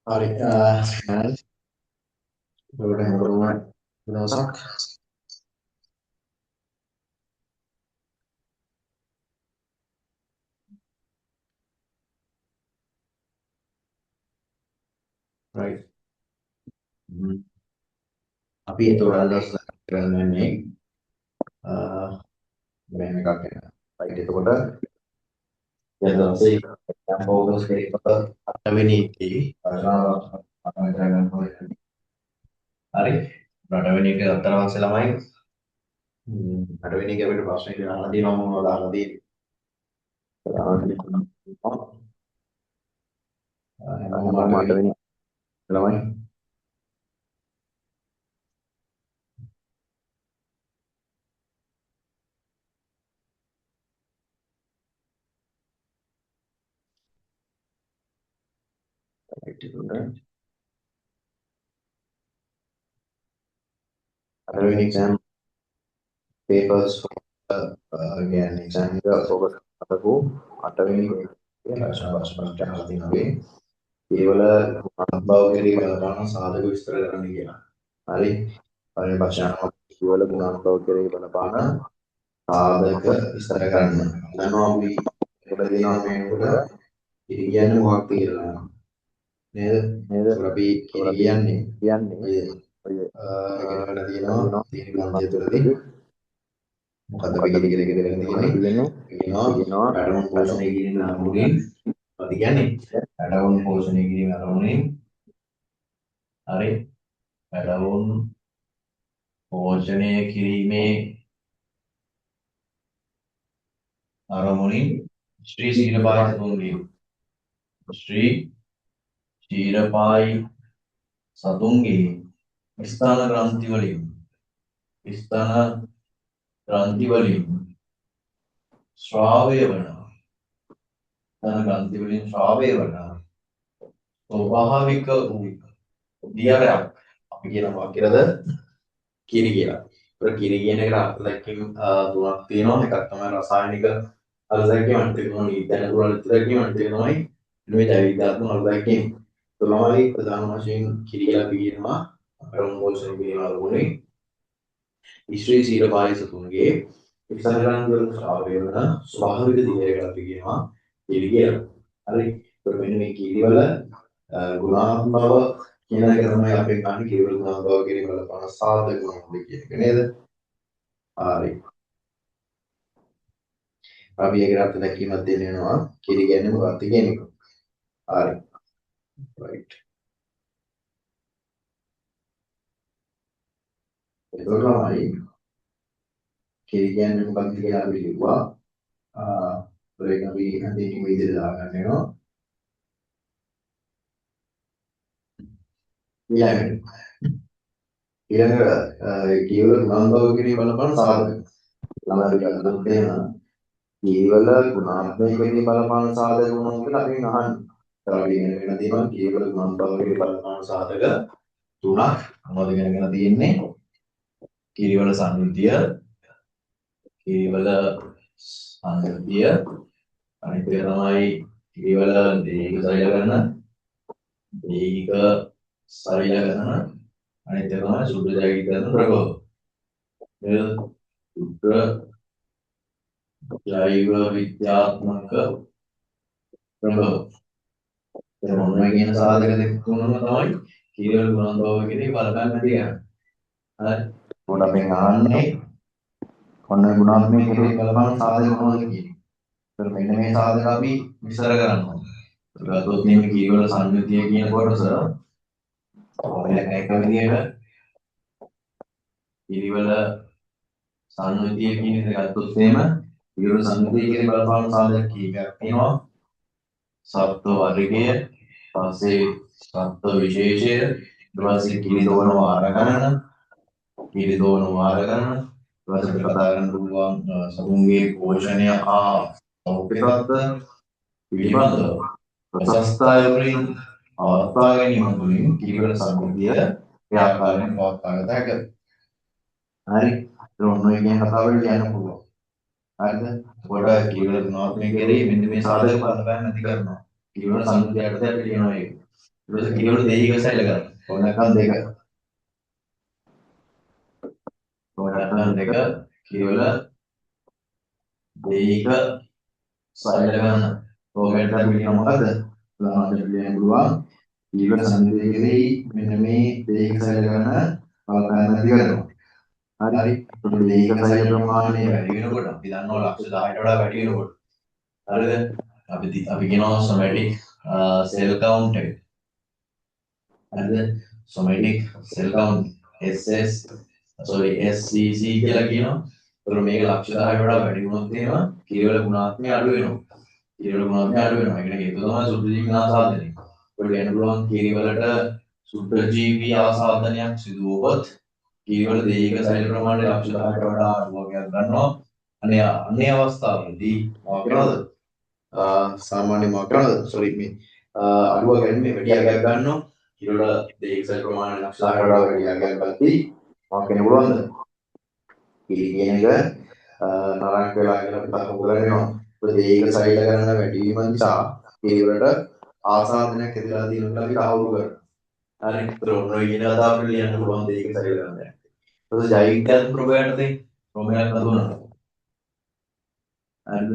Hari kan udah yang berumah binosak. Right. Tapi itu adalah dengan ini mereka baik itu pada ya sih yang fokus ke community karena jangan hari berada ini ke antara selama ini ada ini ke berbahasa ini nanti ngomong nanti ngomong ada ini selama ini ada ini exam papers again exam fokus aku ada ini bahasa nabi केवल अनुभव के लिए बनाना साधक विस्तार करने के hari hari bacaan केवल गुणानुभव के लिए बनाना साधक विस्तार करना dan nabi kemudian nabi juga kirian waktu itu tapi kirian nih kira-kira ini nanti itu tadi kata kira-kira ini ada posisi gini namunin bagian nih ada posisi gini namunin hari ada भोजने किरीमे आरमुनि श्री क्षीरपाई सतुंगी श्री क्षीरपाई सतुंगी स्थान क्रांतिवली श्राव्यवर्ण स्थान क्रांतिवली श्राव्यवर्ण स्वाभाविक दिया गया apa kiri kira kiri kira lagi dua tino dekat teman rasaয়නික අල්ලකේ මන්ත්‍රණය ඉතින් දුරල් ඉතිරකේ මන්ත්‍රණයයි මේ ජෛවිකාත්මක අල්ලකේ තුලමයි ප්‍රධාන වශයෙන් කිරියලා පිළිනවා අපරංගෝෂණ පිළිනවා වුණේ ඉස්ත්‍රී සීලපාය සතුන්ගේ ඉස්සරහන් ශ්‍රාවය වෙන ස්වභාවික දියරකට පිළිනවා කිරියලා හරි ඒක මෙන්න මේ කිරිවල ගුණාත්මක කියන එක තමයි අපේ කන්නේ කිරිවල ගුණාත්මක කිරිවල පන සාධක ගුණ කියන එක නේද හරි අපි ඒකට අර්ථ දැක්වීමක් දෙන්න වෙනවා කිරි කියන්නේ මොකක්ද කියන එක. හරි. right. එතකොට තමයි කිරි කියන්නේ මොකක්ද කියලා අපි කිව්වා. ඒක අපි අන්තිම විදිහට දාගන්න වෙනවා. ඊළඟ කීවල ගුණාත්මක කිරි බලපන සාධක. ළමයි ගන්නත් එහෙම කීවල ගුණාත්මක කිරි බලපන සාධක මොනවද කියලා අපි අහන්නේ. අපි ඉගෙන ගන්න තියෙනවා කීවල ගුණාත්මක කිරි බලපන සාධක තුනක් මොනවද ඉගෙන තියෙන්නේ කිරිවල සංයුතිය අනිත් එක තමයි කිරිවල දීර්ඝ සෛල ගන්න අනිත් එක තමයි සුද්ධ ජෛවික කරන ප්‍රභව සුද්ධ ජෛව විද්‍යාත්මක ප්‍රභව මොනවා කියන සාධක දෙක තුනම තමයි කිරිවල ගුණාත්මක කිරි බලපෑම් නැති කරන්නේ හරි මොකද අපි අහන්නේ ඔන්න ගුණාත්මක කිරි බලපෑම් සාධක මොනවද කියන්නේ ඒතර මෙන්න මේ සාධක අපි විස්තර කරනවා ගත්තොත් මේ කිරිවල සංයුතිය කියන කොටස ඔය එක විදියට කිරිවල සංයුතිය කියන එක ගත්තොත් එහෙම කිරිවල සංයුතිය කියන බලපෑම් සාධක කීපයක් තියෙනවා සත්ව වර්ගය පස්සේ සත්ව විශේෂය ඊට පස්සේ කිරිදෝන වාර ගණන ඊට කතා කරන්න පුළුවන් සතුන්ගේ පෝෂණය සෞඛ්‍යවත් පිළිබඳව ප්‍රශස්ත අයවලින් අවස්ථා ගැනීම තුළින් කිරිවල සංයුතිය ව්‍යාපාරයෙන් පවත්වාගත හැකියි. හරි. ඒක ඔන්න ඔය කියන කතාවල කියන්න පුළුවන්. හරිද? ඒකට කිරිවල ගුණාත්මක කෙරෙහි මෙන්න මේ සාධක බලපෑම් නැති කරනවා. කිරිවල සංයුතියට අපි කියනවා ඒක. terus kirimul දෙහික සෛල කරන්න. කොනකන් දෙක. කොනකන් දෙක කිරිවල දෙහික සෛල කරන්න. කොහෙන්ද අපි මොකද? උදාහරණයක් දෙන්න පුළුවන්. ඊළඟ සංදේශයේදී මෙන්න මේ දෙහික සෛල කරන බලපෑම ඇති වෙනවා. හරි. දෙහික සෛල ප්‍රමාණය වැඩි වෙනකොට අපි දන්නවා ලක්ෂ 10ට වඩා වැඩි වෙනකොට. හරිද? අපි කියනවා somatic cell count එක. හරිද? somatic cell count SCC කියලා කියනවා. ඒතර මේක ලක්ෂ 10ට වඩා වැඩි වුණොත් එහෙම කිරිවල ගුණාත්මක අඩු වෙනවා. කිරිවල ගුණාත්මක අඩු වෙනවා. ඒකට හේතුව තමයි සුද්ධජීවී ආසාදනය. ඔයාලට කියන්න පුළුවන් කිරිවලට සුද්ධජීවී ආසාදනයක් සිදු වුවොත් කිරිවල දෙහික සෛල ප්‍රමාණය ලක්ෂ 10ට වඩා අඩු වගේක් ගන්නවා. අනේ අවස්ථාවේදී මොකක් වෙනවද? සාමාන්‍ය මොකක් වෙනවද? sorry මේ අඩුව ගැනීම වැඩි අගයක් ගන්නවා. කිරිවල දෙහික සෛල ප්‍රමාණය ලක්ෂ 10ට වඩා වැඩි අගයක් ගත්තී මොකක් වෙන්න පුළුවන්ද? කිරි කියන එක නරක වෙලා කියලා අපි තහවුරු කරනවා. දෙහික සෛල ගණන වැඩි වීම නිසා කිරිවලට ආසාදනයක් ඇතිලා තියෙනවා කියලා අපි තහවුරු කරනවා. හරි. ඒතර ඔන්න ඔය කියන කතාව අපිට ලියන්න පුළුවන් දෙහික සෛල ගණන. ඊට ජෛවික ප්‍රොබයටදී ප්‍රොබයක් නතුනනවා. හරිද?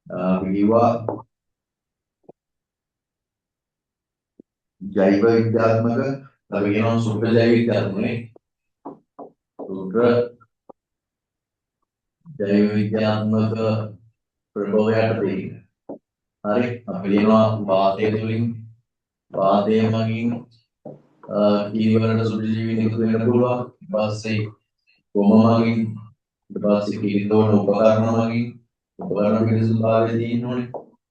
අපි කිව්වා ජෛව විද්‍යාත්මක අපි කියනවා සුද්ධ ජෛව විද්‍යාත්මක නේ. සුද්ධ ජෛව විද්‍යාත්මක ප්‍රභවයට තියෙන. හරි. අපි කියනවා වාතය තුලින් වාතය මගින් කිරිවලට සුද්ධ ජීවීන් එකතු වෙන්න පුළුවන්. ඊට පස්සේ කොම මගින් ඊට පස්සේ කිරිතෝන උපකරණ මගින් උපකරණ පිළිසුභාවය තියෙන්න ඕනේ.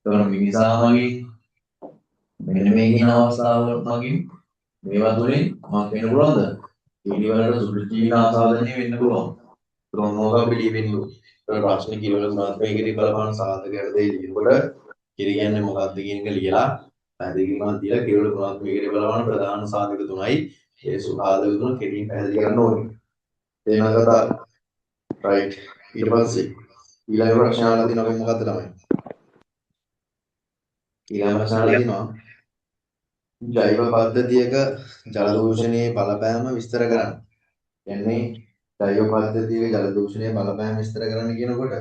ඒතකොට මිනිසා මගින් මෙන්න මේ කියන අවස්ථාව මගින් මේවා තුලින් මොකක් වෙන්න පුළුවන්ද? කිරිවලට සුද්ධ ජීවීන් ආසාදනය වෙන්න පුළුවන්. මොකක් පිළිවෙන්නේ? ඒතකොට ප්‍රශ්නේ කිරිවල ගුණාත්මක කිරි බලපාන සාධකයට දෙයි ලියනකොට කිරි කියන්නේ මොකක්ද කියන එක ලියලා පැහැදිලිවම දීලා කිරිවල ගුණාත්මක කිරි බලපාන ප්‍රධාන සාධක තුනයි ඒ සාධක තුන කෙටියෙන් පැහැදිලි කරන්න ඕනේ. තේරෙනවද කතාව? right. ඊට පස්සේ ඊළඟ ප්‍රශ්න අහලා තියෙනවා මොකක්ද තමයි? ඊළඟ ප්‍රශ්න අහලා තියෙනවා ජෛව පද්ධතියක ජල දූෂණයේ බලපෑම විස්තර කරන්න. කියන්නේ ජෛව පද්ධතියක ජල දූෂණයේ බලපෑම විස්තර කරන්න කියනකොට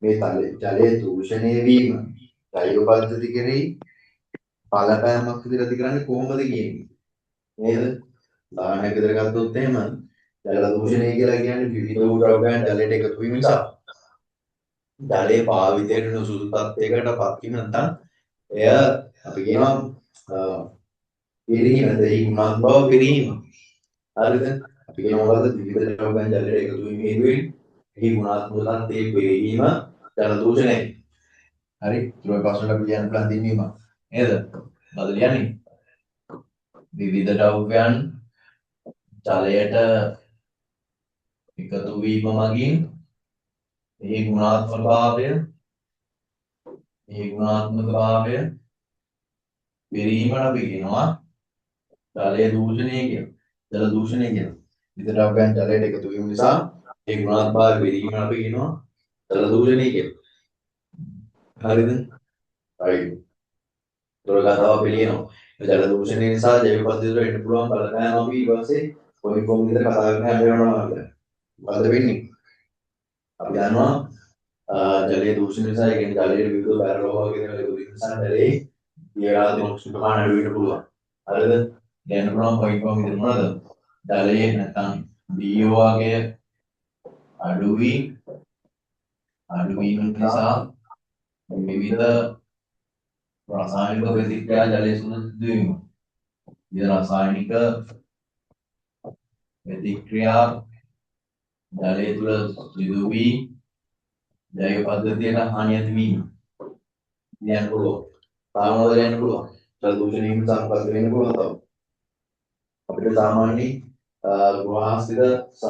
මේ ජලයේ දූෂණය වීම ජෛව පද්ධති කෙරෙහි බලපෑමක් විදිහට ඇති කරන්නේ කොහොමද කියන්නේ? නේද? උදාහරණයක් විදිහට ගත්තොත් එහෙම ජල දූෂණය කියලා කියන්නේ විවිධ වූ ද්‍රව්‍යයන් ජලයට එකතු වීම නිසා ජලයේ භාවිතයට නුසුසු තත්යකට පත් වීම නැත්නම් එය අපි කියනවා පිරීම දෙහි ගුණාත්මක බව පිරීම. හරිද? අපි කියනවා මොකද්ද? විවිධ ද්‍රව්‍යයන් ජලයට එකතු වීම හේතුවෙන් එහි ගුණාත්මක තත්ත්වයේ පිරීම ජල දූෂණය. හරි. ඊළඟ ප්‍රශ්නට අපි කියන්න plan දෙන්නීම. නේද? මොකද ලියන්නේ? විවිධ ද්‍රව්‍යයන් ජලයට එකතු වීම මගින් එහි ගුණාත්මක භාවය පිරීමට අපි කියනවා ජලයේ දූෂණය කියලා. ජල දූෂණය කියනවා. විවිධ ද්‍රව්‍යයන් ජලයට එකතු වීම නිසා ඒ ගුණාත්මක භාවය පිරීමට අපි කියනවා ජල දූෂණය කියලා. හරිද? right. ඒතර කතාව පිළිගෙනවා. ජල දූෂණය නිසා ජෛව පද්ධතියට එන්න පුළුවන් බලපෑම අපි ඊට පස්සේ කොයි විදිහට කතා කරන්න හැදෙනවා කියලා. මොකද වෙන්නේ? අපි දන්නවා ජලයේ දූෂණය නිසා ඒ කියන්නේ ජලයේ විවිධ බැරලෝහ වගේ දේවල් එකතු වීම නිසා ජලයේ දියරාදී ඔක්සිජන් ප්‍රමාණය අඩු වෙන්න පුළුවන්. හරිද? දැන් පුළුවන් කොයි විදිහට මොනවද? ජලයේ නැත්නම් DO වගේ අඩු වීම නිසා විවිධ රසායනික ප්‍රතික්‍රියා ජලයේ සිදු වීම. විවිධ රසායනික ප්‍රතික්‍රියා ජලයේ තුල සිදු වී ජෛව පද්ධතියට හානිය ඇති වීම. කියන්න පුළුවන්. සාමාන්‍යයෙන් කියන්න පුළුවන්. ජල දූෂණයෙන් සම්පර්ක වෙන්න පුළුවන් තව. අපිට සාමාන්‍ය ගෘහාස්තික සහ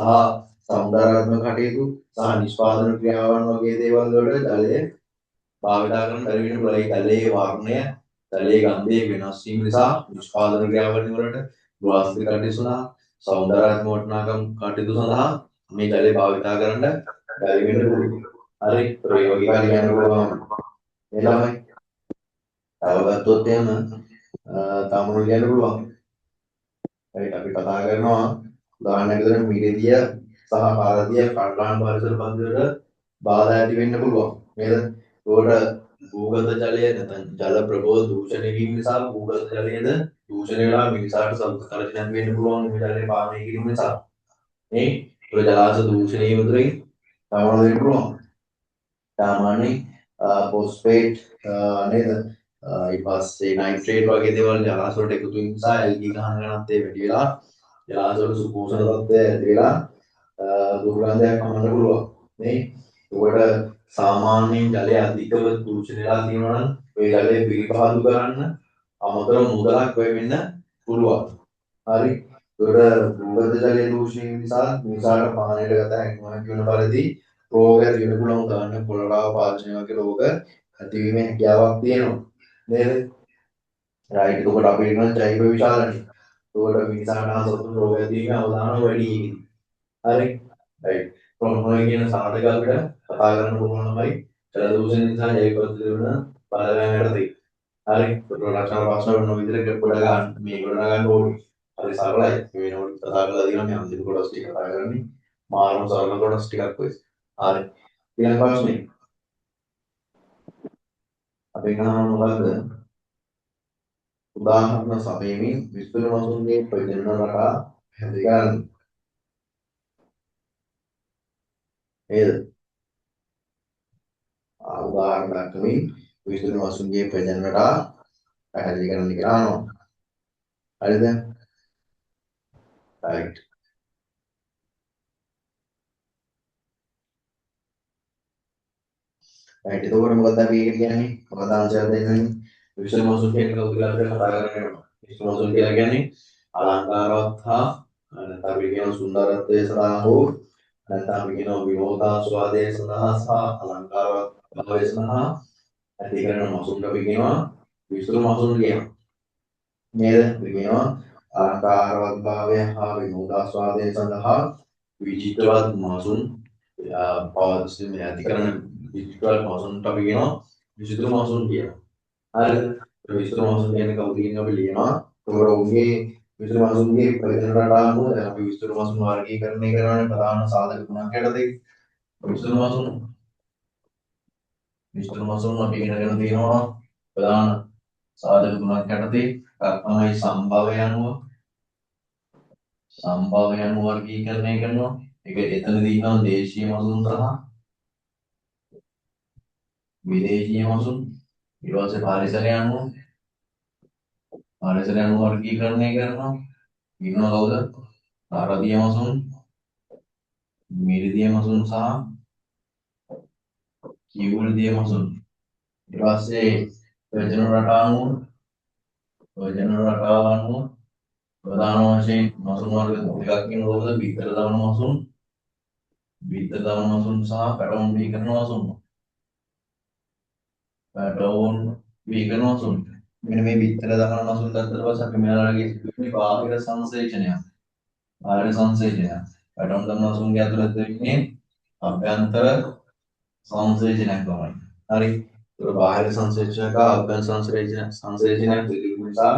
සෞන්දර්යාත්මක කටයුතු සහ නිෂ්පාදන ක්‍රියාවන් වගේ දේවල් වලට ජලය භාවිත කරන බැරි වෙන පුළුවන්. ජලයේ වර්ණය, ජලයේ ගන්ධය වෙනස් වීම නිසා නිෂ්පාදන ක්‍රියාවන් වලට ගෘහාස්තික කටයුතු සහ සෞන්දර්යාත්මක වටිනාකම් කටයුතු සඳහා මේ ජලය භාවිත කරන්න බැරි වෙන්න පුළුවන්. හරි. ප්‍රයෝගිකව කියන්න පුළුවන්. එළමයි. තව ගත්තොත් එහෙම තමනු කියන්න පුළුවන්. අපි කතා කරනවා උදාහරණයක් විදිහට මිරිදිය සහ පාරදිය කඩලාන් පරිසර පද්ධතිවල බාධා ඇති වෙන්න පුළුවන්. නේද? ඒකට භූගත ජලය නැත්නම් ජල ප්‍රබෝධ දූෂණය වීම නිසා භූගත ජලයේද දූෂණය වෙලා මිනිසාට සෞඛ්‍ය වෙන්න පුළුවන් මේ ජලය පානය කිරීම නිසා. නේ? ඒ ජලාශ දූෂණය වීමෙන් තමනු වෙන්න පුළුවන්. සාමාන්‍යයෙන් පොස්පේට් නේද? ඊට පස්සේ නයිට්‍රේට් වගේ දේවල් ජලාශ වලට එකතු වීම නිසා ඇල්ගී ගහනගනත් ඒ වැඩි වෙලා ජලාශ වල සුපෝෂණ තත්ත්වය ඇති වෙලා දුර්ගන්ධයක් හමන්න පුළුවන් නේ. ඒකට සාමාන්‍යයෙන් ජලය අධිකව දූෂණය වෙලා තියෙනවා නම් ඒ ජලය පිරිපහදු කරන්න අමතර මුදලක් වැය වෙන්න පුළුවන්. හරි. ඒකට භූගත ජලය දූෂණය නිසා මිනිසාට පානයට ගත හැකි වෙන පරිදි රෝග ඇති වෙන්න පුළුවන්. උදාහරණයක් කොලරාව පාචනය වගේ රෝග ඇතිවීමේ හැකියාවක් තියෙනවා. නේද? රයිට්. එතකොට අපි කියන ජෛව විශාලනය. ඒකට මිනිසාට සතුන් රෝග ඇතිවීමේ අවධානය වැඩි වෙනවා. හරි. රයිට්. කොහොමද කියන සාධක අපිට කතා කරන්න පුළුවන් ළමයි ජල දූෂණය නිසා ජෛව පද්ධතිය වල බලවෑම් යටතේ. හරි. ඒකට රචනා ප්‍රශ්න වෙන විදිහට ගොඩ ගන්න මේ ගොඩ ගන්න ඕනේ. හරි සරලයි. මේ වෙනකොට කතා කරලා තියෙනවා මේ අන්තිම කොටස් ටික කතා කරන්නේ. මාරම සරල කොටස් ටිකක් වෙයි. හරි. ඊළඟ ප්‍රශ්නේ. අපි ගන්න මොකද්ද? උදාහරණ සමයමින් විස්තර වශයෙන් ප්‍රයෝජන රටා හැදේ ගන්න. නේද? උදාහරණ දක්වමින් විස්තර වශයෙන් ප්‍රයෝජන රටා පැහැදිලි කරන්න කියලා අහනවා. හරිද? right. right. එතකොට මොකක්ද අපි කියන්නේ? මොකක්ද ආන්සර් දෙන්නේ? විස්තර වශයෙන් කියන කවුද කියලා අපිට කතා කරන්න වෙනවා. විස්තර වශයෙන් කියලා කියන්නේ අලංකාරවත් හා නැත්නම් අපි කියන සුන්දරත්වය සඳහා හෝ නැත්නම් අපි කියන විනෝදාස්වාදය සඳහා සහ අලංකාරවත් භාවය සඳහා ඇති කරන මසුන් අපි කියනවා විස්තර මසුන් කියනවා. නේද? අපි කියනවා අලංකාරවත් භාවය හා විනෝදාස්වාදය සඳහා විචිත්‍රවත් මසුන් පවතින ඇති කරන විචිත්‍රවත් මසුන්ට අපි කියනවා විචිත්‍ර මසුන් කියනවා. හරිද? විස්තර මසුන් කියන්නේ කවුද කියන අපි ලියනවා. ඒකට උන්ගේ විස්තර මසුන්ගේ ප්‍රයෝජන රටාව දැන් අපි විස්තර මසුන් වර්ගීකරණය කරන ප්‍රධාන සාධක තුනක් යටතේ විස්තර මසුන් අපි ඉගෙනගෙන තියෙනවා ප්‍රධාන සාධක තුනක් යටතේ තමයි සම්භාව්‍ය අණු වර්ගීකරණය කරනවා. ඒක එතනදී නම් දේශීය මසුන් සහ විදේශීය මසුන් ඊට පස්සේ පාරිසරික අණු වර්ගීකරණය කරනවා. ඊළඟ කවුද? ආරදීය මසුන්, මිරිදිය මසුන් සහ කිවුල්දිය මසුන්. ඊට පස්සේ ප්‍රයෝජන රටාව අනුව ප්‍රධාන වශයෙන් මසුන් වර්ග දෙකක් ඉන්නවද? බිත්තර දමන මසුන් සහ පැටවුන් බිහිකරන මසුන්. මෙන්න මේ බිත්තර දමන මසුන් දැක්කට පස්සේ අපි මෙයාලගේ සිදුවෙන්නේ බාහිර සංසේචනයක්. පැටවුන් දමන මසුන්ගේ ඇතුළත වෙන්නේ අභ්‍යන්තර සංසේචනයක් තමයි. හරි. ඒක බාහිර සංසේචනයක අභ්‍යන්තර සංසේචනයක් තිබීම නිසා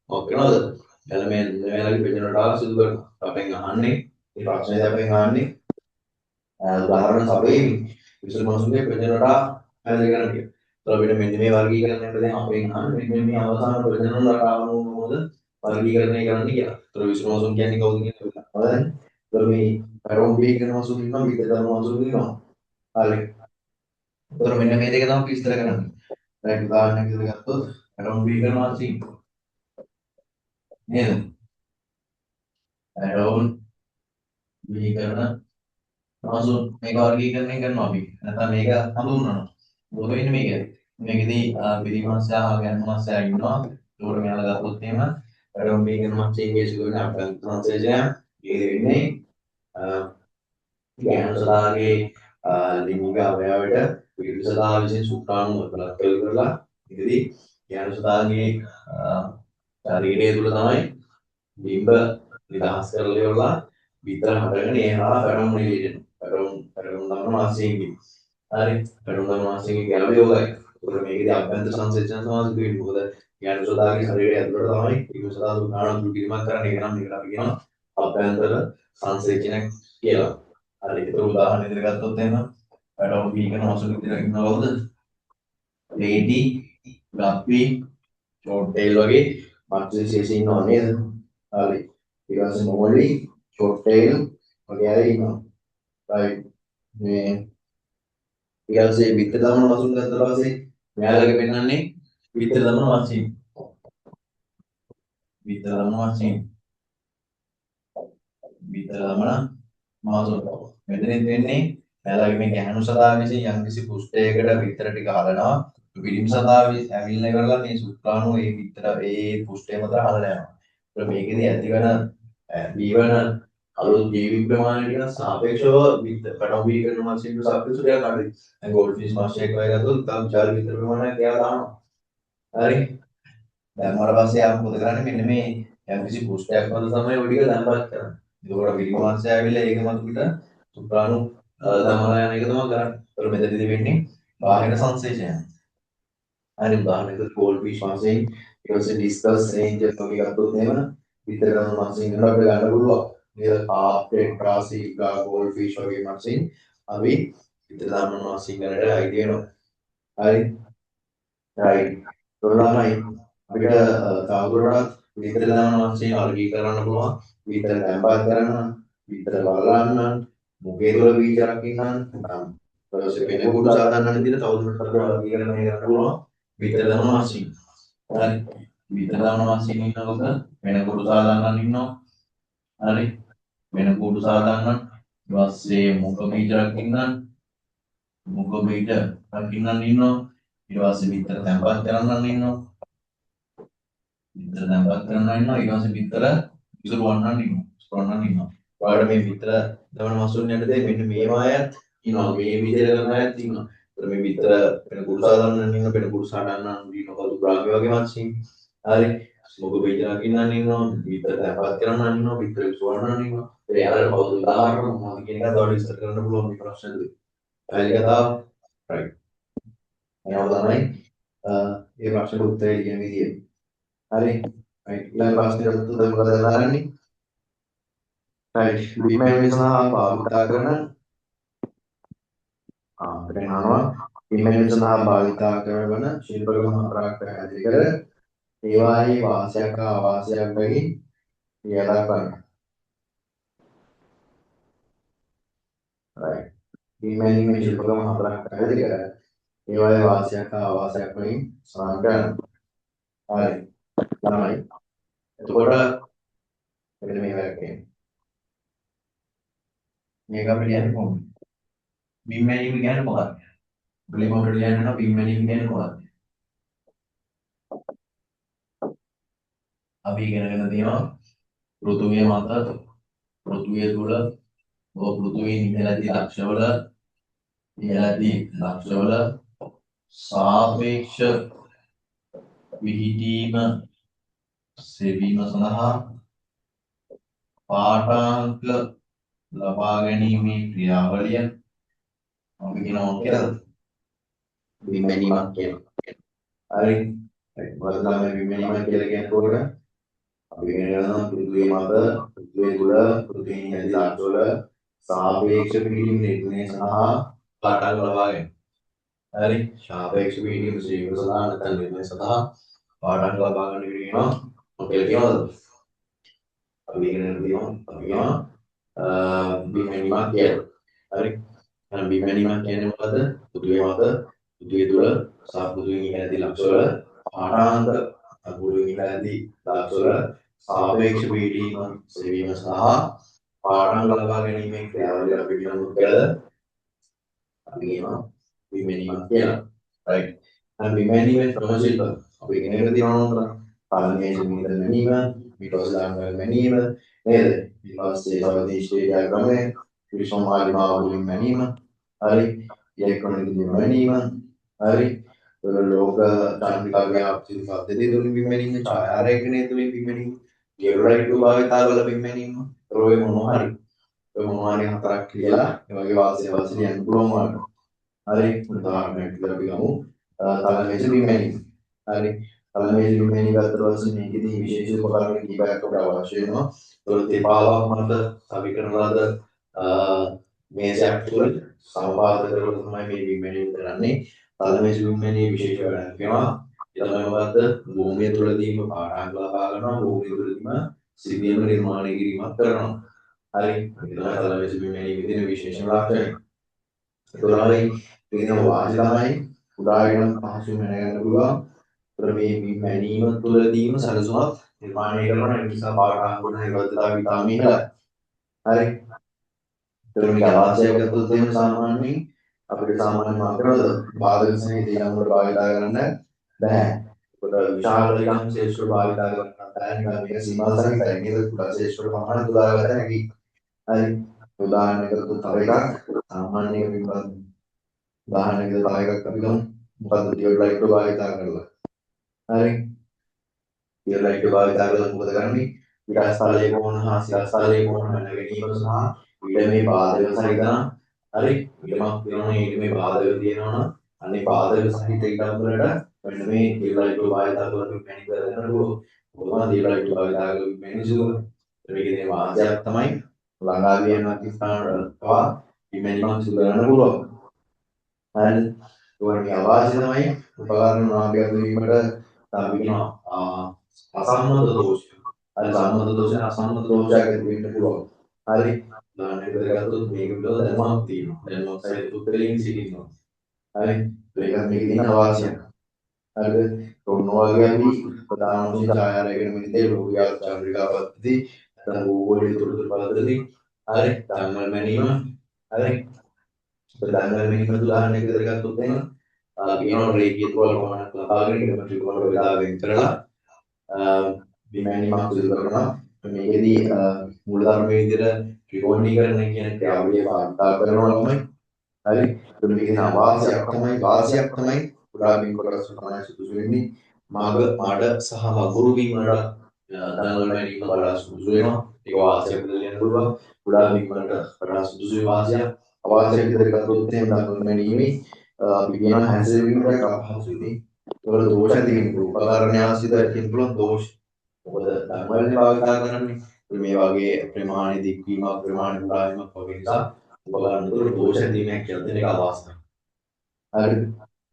මොකක් වෙනවද? මෙයාලගේ ප්‍රයෝජන රටාව සිදු කරනවා. අපෙන් අහන්නේ මේ ප්‍රශ්නේ අපෙන් අහන්නේ උදාහරණ සමයේ විසුණු මසුන්ගේ ප්‍රයෝජන රටාව පැහැදිලි කරන්න කියලා. අපිට මෙන්න මේ වර්ගීකරණයට දැන් අපෙන් අහන්නේ මෙන්න මේ අවසාන ප්‍රයෝජන රටාව මොකද වර්ගීකරණය කරන්න කියලා. ඒතර විසුණු මසුන් කියන්නේ කවුද කියන්නේ? හරිද? ඒතර මේ පැටවුන් බිහිකරන මසුන් ඉන්නවා, බිත්තර දමන මසුන් ඉන්නවා. හරි. ඒතර මෙන්න මේ දෙක තමයි විස්තර කරන්නේ. දැන් උදාහරණයක් විදිහට ගත්තොත් පැටවුන් බිහිකරන මසුන් නේද? පැටවුන් බිහිකරන මසුන් මේක වර්ගීකරණය කරනවා අපි. නැත්නම් මේක හඳුන්වනවා. මොකද වෙන්නේ මේක? මේකෙදී පිරිමස්ය හා ගැන්මස්ය ඉන්නවා. ඒකට මෙයාලා ගත්තොත් එහෙම පැටවුන් බිහිකරන මසුන්ගේ සිදුවන සංසේචනය ඒක වෙන්නේ ගැන්සලාගේ ලිංගික අවයවයට පිරිසදා විසින් සුක්‍රාණු වලට කරලා ඉතින් ගැන්සලාගේ ශරීරය තුල තමයි බිම්බ නිදහස් කරලා ඉවරලා විතර හදගෙන ඒහා පැටවුන් නිලීගෙන පැටවුන් දමන මාසයෙන් හරි පැටවුන් දමන මාසයෙන් ගැලවියෝගයි ඒතකොට මේකේදී අභ්‍යන්තර සංසේචන සමාස වෙන්නේ මොකද ඥාන සෝදාගේ ශරීරය ඇතුළට තමයි පිළිසදා සුඛාණ දුරු කිරීමක් කරන්නේ. ඒක නම් මේකට අපි කියනවා අභ්‍යන්තර සංසේචන කියලා. හරි. ඒක උදාහරණ විදිහට ගත්තොත් එහෙම පැටවුම් බීකන වසුළු විදිහට ඉන්නවද? ලේඩි, ගප්පි, ෂෝට් ටේල් වගේ මත්ස්‍ය විශේෂ ඉන්නව නේද? හරි. ඊට පස්සේ මොලි, ෂෝට් ටේල් වගේ අය ඉන්නවා. right. මේ ඊට පස්සේ විතර දමන වසුන් ගත්තා පස්සේ මෙයාලගේ පෙන්වන්නේ විතර දමන වශයෙන්. විතර දමන වශයෙන්. විතර දමන මාසොත්. මෙතනින් වෙන්නේ මෙයාලගේ මේ ගැහණු සතා විසින් යම්කිසි පුෂ්ඨයකට විතර ටික හදනවා. පිළිම සතා ඇවිල්ලා ඉවරලා මේ සුක්‍රාණු ඒ විතර ඒ පුෂ්ඨය මත හදලා යනවා. ඒත් මේකෙදී ඇතිවන දීවන අලුත් ජීවි ප්‍රමාණයට සාපේක්ෂව පැටවුම් බීකන මාසිකට සාපේක්ෂව ටිකක් අඩුයි. දැන් ගෝල්ඩ්ෆිෂ් මාසයක් වගේ ගත්තොත් තාම විශාල විතර ප්‍රමාණයක් එයා දානවා. හරි. දැන් ඊට පස්සේ ආපහු මොකද කරන්නේ? මෙන්න මේ යම්කිසි පුෂ්ඨයක් මත තමයි ඔය ටික දැන්පත් කරන්නේ. ඒකෝට පිළිම මාසය ඇවිල්ලා ඒක මත පිට සුක්‍රාණු දමලා යන එක තමයි කරන්නේ. ඒතර මෙතනදී වෙන්නේ බාහිර සංසේචනය. හරි උදාහරණයකට ගෝල්ඩ්ෆිෂ් මාසයෙන් ඊට පස්සේ ඩිස්කස් රේන්ජර් වගේ ගත්තොත් එහෙම විතර ගන්න මාසයෙන් අපිට ගන්න පුළුවන්. නේද? කාප්, ටෙට්‍රා, සීගා, ගෝල්ඩ්ෆිෂ් වගේ මාසයෙන් අපි විතර දාන්න මාසයෙන් ගන්නට අයිති වෙනවා. හරි. right. තොරළමයි අපිට තවදුරටත් විතර දාන්න මාසයෙන් වර්ගීකරන්න පුළුවන්. විතර තැම්පත් කරන්න, විතර බලන්න, මුඛය තුළ බීජ රකින්න, ඊපස්සේ වෙන කුඩු සාධාරණ විදිහට තවදුරටත් අපිට වර්ගීකරණය කරන්න පුළුවන්. විතර දාන්න මාසයෙන්. හරි. විතර දාන්න මාසයෙන් ඉන්නකොට වෙන කුඩු සාධාරණ ඉන්නවා. හරි. වෙන කුඩු සාධාරණ ඊට පස්සේ මුඛ බීජ රකින්න, මුඛ බීජ රකින්න ඉන්නවා. ඊට පස්සේ විතර තැම්පත් කරන්න ඉන්නවා. විතර තැම්පත් කරන්න ඉන්නවා. ඊට පස්සේ විතර විසිරුවන්න ඉන්නවා. විසිරුවන්න ඉන්නවා. ඔයාලට මේ විතර දවන මසුන් යටතේ මෙන්න මේවා අයත් ඉන්නවා. මේ විදිහට කරන අයත් ඉන්නවා. ඒතර මේ විතර වෙන කුඩු සාධාරණ ඉන්නවා. වෙන කුඩු සාධාරණ ඉන්නවා. කවුරු බ්‍රාහ්මි වගේ මාසින්. හරි. මුඛ බීජ රකින්න ඉන්නවා. විතර තැම්පත් කරන්න ඉන්නවා. විතර විසිරුවන්න ඉන්නවා. ඒ යාළුවෝ කවුරු උදාහරණ මොනවද කියන එක තව විස්තර කරන්න පුළුවන් මේ ප්‍රශ්නෙදී. පැහැදිලි කතාව. right. එහෙනම් තමයි ඒ ප්‍රශ්නෙට උත්තරය කියන විදිය. හරි. right. ඊළඟ ප්‍රශ්නෙට උත්තර මොකද දාන්නේ? right. බිම්මැණි සඳහා භාවිතා කරන අපේනවා බිම්මැණි සඳහා භාවිතා කරන ශිල්පකම හතරක් පැහැදිලි කර ඒවායේ වාසයක් හා අවාසයක් වගේ කියලා කරන්න. right. බිම්මැණි ශිල්පකම හතරක් පැහැදිලි කර ඒවායේ වාසයක් හා අවාසයක් වගේ සඳහන් කරන්න. හරි. ළමයි. එතකොට මෙන්න මේ වැඩ කියන්නේ. මේක අපිට කියන්නේ කොහොමද? බිම්මැණීම කියන්නේ මොකක්ද? මුලින්ම අපිට කියන්න බිම්මැණීම කියන්නේ මොකක්ද? අපි ඉගෙනගෙන තියෙනවා පෘථුවිය මත පෘථුවිය තුළ පෘථුවියෙන් ඉහළදී ලක්ෂවල සාපේක්ෂ විහිදීම සෙවීම සඳහා පාඨාංක ලබා ගැනීමේ ක්‍රියාවලිය අපි කියනවා කියලා බිම්මැණීමක් කියනවා. හරි. මොකද තමයි බිම්මැණීම කියලා කියනකොට අපි කියනවා පෘථුවිය මත පෘථුවිය තුළ පෘථුවියෙන් ඉහළදී ලක්ෂවල සාපේක්ෂ විහිදීම නිර්ණය සඳහා පාඨාංක ලබා ගැනීම. හරි. සාපේක්ෂ විහිදීම සෙවීම සඳහා නැත්නම් නිර්ණය සඳහා පාඨාංක ලබා ගන්න කියනවා. මොකද කියනවද? අපි කියනවා බිම්මැණීමක් කියලා. හරි. එහෙනම් බිම්මැණීමක් කියන්නේ මොකද? පෘථුවිය මත පෘථුවිය තුළ සහ පෘථුවියෙන් ඉහළදී ලක්ෂවල පාඨාංක පෘථුවියෙන් ඉහළදී ලක්ෂවල සාපේක්ෂ විහිදීම සෙවීම සහ පාඨාංක ලබා ගැනීමේ ක්‍රියාවලිය අපි කියනවා බිම්මැණීමක් කියලා. right. එහෙනම් බිම්මැණීමේ ක්‍රම ශිල්ප අපි ඉගෙනගෙන තියෙනවා. පළමුවෙන් මීටර මැනීම, ඊට පස්සේ දාංගල් මැනීම නේද? ඊට පස්සේ සමදේශීය ඩයග්‍රෑමය, විෂම මාලිමාව වලින් මැනීම, හරි. ඉලෙක්ට්‍රොනික දින මැනීම, හරි. ලෝක චාන්ද්‍රිකාවේ ආප්තික පද්ධතිය තුලින් බිම්මැනීම, ඡායාරේඛනය තුලින් බිම්මැනීම, ජියෝලයිට් භාවිතා කරලා බිම්මැනීම, ඔය මොනවා හරි. ඔය මොනවා හරි හතරක් කියලා ඒ වගේ වාසිය ලියන්න පුළුවන් වුණා. හරි. උදාහරණයක් විදිහට අපි ගමු. තලමේජ බිම්මැනීම. හරි. තලමේජ බිම්මැනීම ගත්තට පස්සේ මේකෙදී විශේෂ උපකරණ කීපයක් අපිට අවශ්‍ය වෙනවා. ඒවල දෙපාවක් මත සවි කරන ලද මේසයක් තුළ සමපාත කරලා තමයි මේ බිම්මැනීම කරන්නේ. තලමේජ බිම්මැනීම විශේෂ වැඩක් වෙනවා. ඒ තමයි මොකද්ද? භූමිය තුළදීම පාඩම් ලබා ගන්නවා. භූමිය තුළදීම සිදුවීම නිර්මාණය කිරීමක් කරනවා. හරි. ඒ තමයි තලමේජ බිම්මැනීම විදින විශේෂම ලක්ෂණය. ඒතොරයි වෙන වාසි තමයි උදාගෙන පහසු මැනගන්න පුළුවන්. ඒතර මේ බිම්මැනීම තුළදීම සැලසුමක් නිර්මාණය කරන නිසා පාඩම් ගුණ නිරෝධතාව ඉතාම ඉහළයි. හරි. ඒතර මේක අවශ්‍ය ගත්තොත් එහෙම සාමාන්‍යයෙන් අපිට සාමාන්‍ය මාර්ගවල බාධක සහිත ඉලක්ක වල භාවිතා කරන්න බෑ. ඒකට විශාල ඉලක්ක ශේෂ්ත්‍ර භාවිතා කරන්න බෑ. නිකන් මේක සීමා සහිතයි. මේක කුඩා ශේෂ්ත්‍ර පමණ උදාගත හැකියි. හරි. උදාහරණයකට තව එකක් සාමාන්‍ය පිළිබඳ උදාහරණයකට තව එකක් අපි ගමු. මොකද්ද ටියුබ්ලයිට් භාවිතා කරලා. හරි. ටියුබ්ලයිට් භාවිතා කරලා මොකද කරන්නේ? පිටස්තලයේ කෝණ හා සිරස්තලයේ කෝණ වෙන ගැනීම සහ ඊට මේ බාධක සහිත නම් හරි ඊටමක් වෙනවා ඊට මේ බාධක තියෙනවා නම් අනේ බාධක සහිත ඉලක්ක වලට මෙන්න මේ ටියුබ්ලයිට් භාවිතා කරලා මැනි කරගන්න පුළුවන්. කොහොමද ටියුබ්ලයිට් භාවිතා කරලා මැනිසුව? මේකේ තියෙන වාසියක් තමයි ළඟාදී යන ස්ථාන පවා ඉමේජ්මක් සිදු කරන්න පුළුවන්. හරිද? ඒවගේ අවශ්‍ය තමයි උපකරණ නාමයක් දීමට අපි කියනවා අසම්මත දෝෂ. හරි සම්මත දෝෂ අසම්මත දෝෂයක් ඇති වෙන්න පුළුවන්. හරි. උදාහරණයකට ගත්තොත් මේක පිළිබඳව දැනුමක් තියෙනවා. දැනුමක් සහිත උත්තරීන් සිටිනවා. හරි. ඒක මේකේ තියෙන අවශ්‍යය. හරිද? ඔන්න ඔයගේ අපි ප්‍රධාන වශයෙන් ඡායාරයගෙන මිදේ ලෝකීය චන්ද්‍රිකා පද්ධති නැත්නම් භූගෝලීය තොරතුරු පද්ධති හරි ධර්ම මැනීම හරි ධර්ම මැනීම උදාහරණයකට ගත්තොත් එහෙනම් කියනවා රේඛීය තුවාල ප්‍රමාණයක් ලබාගෙන ඉදම ත්‍රිකෝණ බෙදා වෙන් කරලා බිමැනීමක් සිදු කරනවා මේකෙදී මූල ධර්මයේ විදිහට ත්‍රිකෝණීකරණය කියන ක්‍රියාවලිය භාවිතා කරනවා තමයි හරි එතකොට මේකේ වාසියක් තමයි පුරා බිම් කොටස් තමයි සුදුසු වෙන්නේ මග මඩ සහ වගුරු බිම් වලට දනවල මැනීම වඩා සුදුසු වෙනවා ඒක වාසියක් දෙන්න පුළුවන් පුරා බිම් වලට වඩා සුදුසු වාසියක් අවාසියක් විතර ගත්තොත් එහෙම දනවල මැනීමේ අපි කියනවා හැසිරීමකට අපහසුයි ඒවල දෝෂ ඇති වෙන උපකරණ ආශ්‍රිත ඇති පුළුවන් දෝෂ මොකද දනවලනේ භාවිතා කරන්නේ මේ වගේ ප්‍රමාණ දික්වීමක් ප්‍රමාණ පුරාවීමක් වගේ නිසා උපකරණ වල දෝෂ ඇතිවීමක් කියලා දෙන එක අවාසනාවක්. හරිද?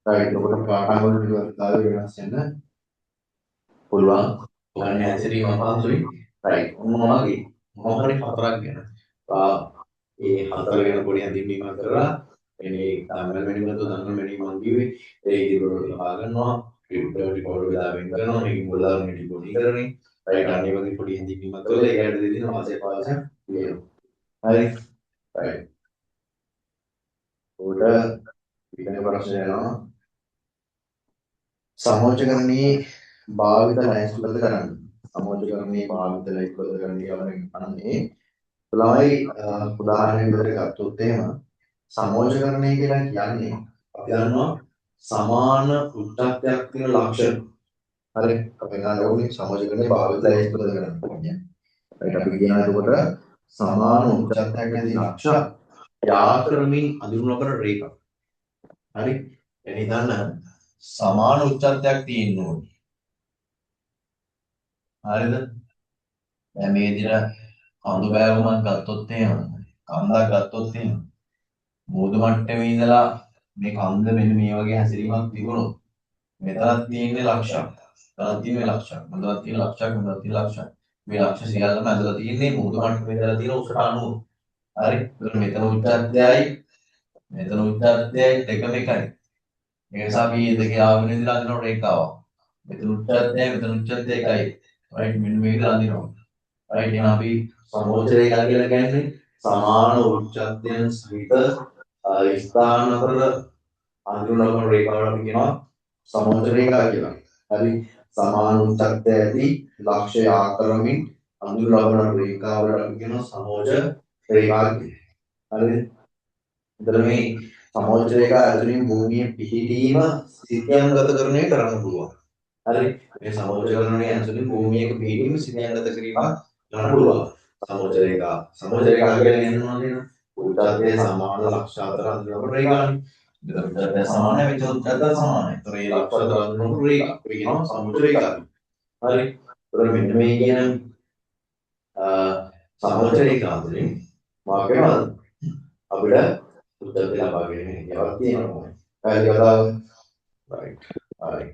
රයිට්. ඔකට පාඩම් වල විවෘතතාවය වෙනස් වෙන්න පුළුවන්. ඔයන්නේ හැසිරීම අපහසුයි. රයිට්. මොනවාගේ මොහොතේ හතරක් ගැන. ඒ හතර ගැන පොඩි හඳුන්වීමක් කරලා මේ ධර්ම මැනීමත් ධර්ම මැනීමක් කිව්වේ ඒ ඉදිරියට ලබා ගන්නවා. රිපෝර්ට් බෙදා වෙන් කරනවා. මේක මුල ධර්ම ටිකෝටි කරන්නේ. රයිට්. අනිත් වගේ පොඩි හඳුන්වීමක් කරලා ඒකට දෙදින වාසිය පාසය කියනවා. හරි. රයිට්. උඩ ඊළඟ ප්‍රශ්නය යනවා සමෝචකරණයේ භාවිත ලැයිස්තුලද කරන්න. සමෝචකරණයේ භාවිත ලැයිස්තුලද කරන්න කියලා අන්නේ ළමයි උදාහරණයක් විදිහට ගත්තොත් එහෙම සමෝචකරණය කියලා කියන්නේ අපි දන්නවා සමාන උද්දත්තයක් තියෙන ලක්ෂණ. හරි අපි ගන්න ඕනේ සමෝචකරණයේ භාවිත ලැයිස්තුලද කරන්න කියන්නේ. ඒකට අපි කියනවා එතකොට සමාන උද්දත්තයක් නැති ලක්ෂණ යාත්‍රමින් අඳුරන රේඛා. හරි එනි දන්න සමාන උච්චත්වයක් තියෙන්න ඕනේ. හරිද? දැන් මේ විදිහට කඳු බෑවුමක් ගත්තොත් එහෙම කන්දක් ගත්තොත් එහෙම මෝද මට්ටමේ ඉඳලා මේ කන්ද මෙන්න මේ වගේ හැසිරීමක් තිබුණොත් මෙතනක් තියෙන්නේ ලක්ෂයක්. මෙතනක් තියෙන්නේ ලක්ෂයක්. මෙතනක් තියෙන ලක්ෂයක් මෙතනක් තියෙන ලක්ෂයක්. මේ ලක්ෂ සියල්ලම ඇදලා තියෙන්නේ මෝද මට්ටමේ ඉඳලා තියෙන උසට අනුව. හරි? එතකොට මෙතන උච්චත්වයයි මෙතන උච්චත්වයයි දෙකම එකයි. ඒ නිසා අපි දෙක ආවෙන ඉඳලා අදින රේඛාවක්. මෙතන උච්චත්වය මෙතන උච්චත්වය එකයි. රයිට් මෙන්න මේක අදිනවා. රයිට් එහෙනම් අපි සමෝච්ච රේඛා කියලා කියන්නේ සමාන උච්චත්වයන් සහිත ස්ථාන අතර අඳුනන රේඛාවට අපි කියනවා සමෝච්ච රේඛා කියලා. හරි සමාන උච්චත්වය ඇති ලක්ෂ්‍ය ආකාරමින් අඳුනන රේඛාවට අපි කියනවා සමෝච්ච රේඛා කියලා. හරිද? එතන මේ සමෝච්ච රේඛා ඇතුලින් භූමිය පිහිටීම සිතියම්ගතකරණය කරන්න පුළුවන්. හරි මේ සමෝච්චකරණය ඇතුලින් භූමියක පිහිටීම සිතියම්ගත කිරීමක් කරන්න පුළුවන්. සමෝච්ච රේඛා කියන්නේ මොනවද? උද්දත්තයේ සමාන ලක්ෂ අතර අඳුරන රේඛානේ. විතර සමානයි වෙච්ච උත්තරයට සමානයි. ඒතර මේ ලක්ෂ දරන රේඛා. අපි කියනවා සමුච්ච රේඛා. හරි. ඒතර මෙන්න මේ කියන සමුච්ච රේඛා වලින් මාර්ග වෙනවද? අපිට උත්තර ලබා ගැනීම හැකියාවක් තියෙනවා. පැහැදිලි කතාව. right. හරි.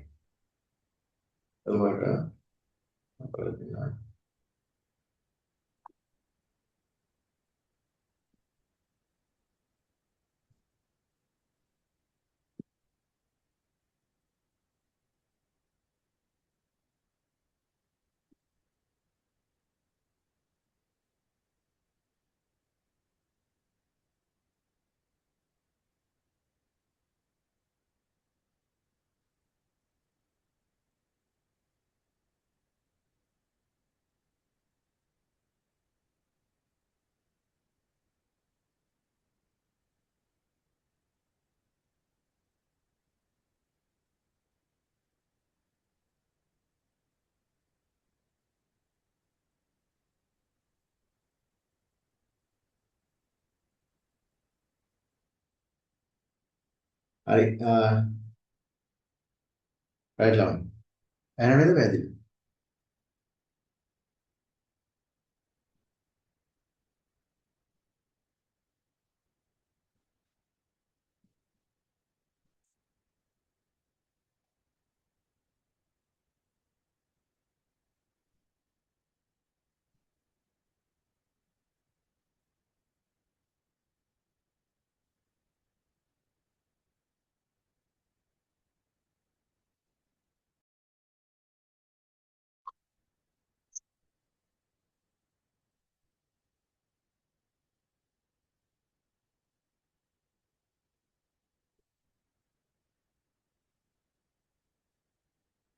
එතකොට අපිට තියෙනවා හරි right ළමයි. එහෙනම් නේද පැහැදිලි?